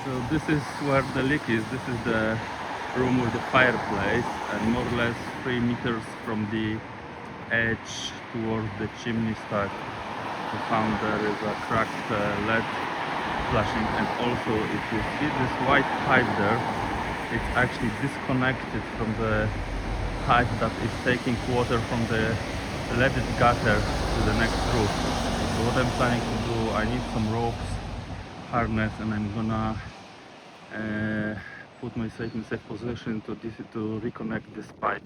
So this is where the leak is. This is the room with the fireplace, and more or less 3 meters from the edge towards the chimney stack we found there is a cracked LED flashing, and also if you see this white pipe there, it's actually disconnected from the pipe that is taking water from the leaded gutter to the next roof. So what I'm planning to do, I need some ropes, harness, and I'm gonna put myself in safe position to reconnect this pipe.